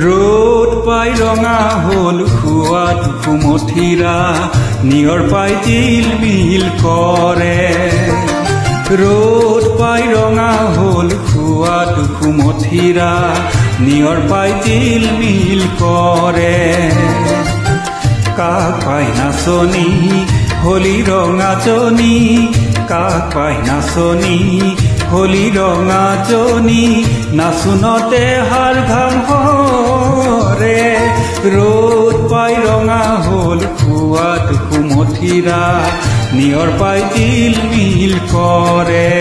রোদ পাই রঙা হল খুয়াত কুমথিরা নিয়র পাই জিলমিল করে রোদ পাই রঙা হল খুয়াত কুমথিরা নিয়র পাই জিলমিল করে কাক পাই নাচনি হলি রঙাচনি কাক পাই নাচনি হলি রঙাচনি নাচুনতে হার ঘাম হরে রোদ পাই রঙা হল খুয়াত কুমথিরা নিয়র পাই জিলমিল করে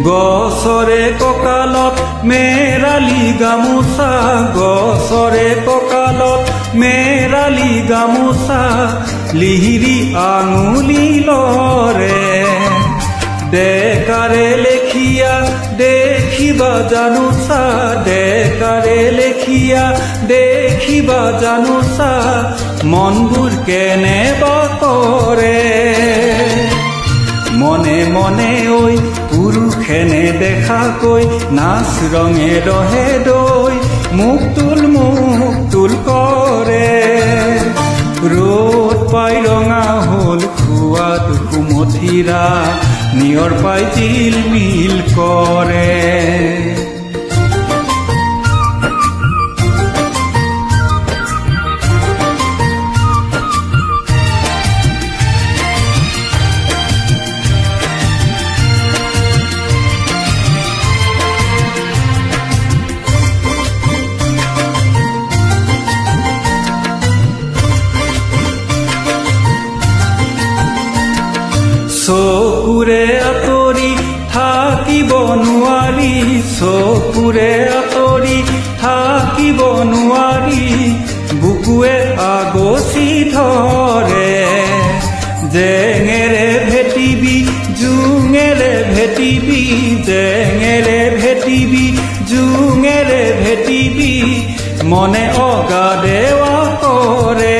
গছৰে কঁকালত মেৰালি গামোচা গছৰে কঁকালত মেৰালি গামোচা লিহিৰি আঙুলি লৰে ডেকাৰে লেখিয়া দেখিবা জানোচা ডেকাৰে লেখিয়া দেখিবা জানোচা মনবোৰ কেনেবা কৰে মনে মনে ঐ পুৰুষেনে দেখাকৈ নাচ ৰঙে ৰহে দৈ মুখ তুল কৰে ৰ'দ পাই ৰঙা হল খুৱাত কুমথিৰা নিয়ৰ পাই জিলমিল কৰে চকুৰে আঁতৰি থাকিব নোৱাৰি চকুৰে আঁতৰি থাকিব নোৱাৰি বুকুৱে আগচি ধৰে জেঙেৰে ভেটিবি জোঙেৰে ভেটিবি জেঙেৰে ভেটিবি জোঙেৰে ভেটিবি মনে অগাদেৱা কৰে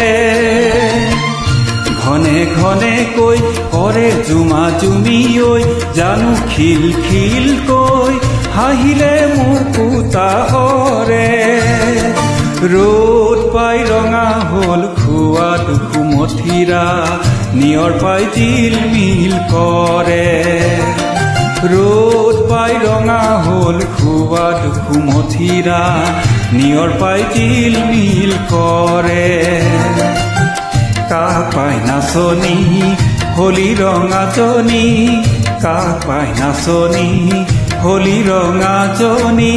ঘনে ঘনে কৈ কৰে জুমা জুমি ঐ জানো খিল খিল কৈ হাঁহিলে মুকুতা হৰে ৰ'দ পাই ৰঙা হল খুৱাত কুমথিৰা নিয়ৰ পাই জিলমিল কৰে ৰ'দ পাই ৰঙা হল খুৱাত কুমথিৰা নিয়ৰ পাই জিলমিল কৰে কাক পাই নাচনি হলি ৰঙাচনি কাক পাই নাচনি হলি ৰঙাচনি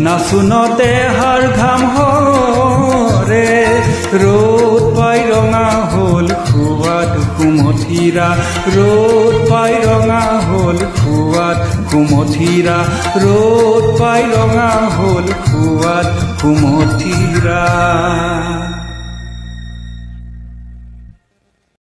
নাচুনতে হাৰ ঘাম হৰে ৰ'দ পাই ৰঙা হল খুৱাত কুমথিৰা ৰ'দ পাই ৰঙা হল খুৱাত কুমথিৰা ৰ'দ পাই ৰঙা হল খুৱাত কুমথিৰা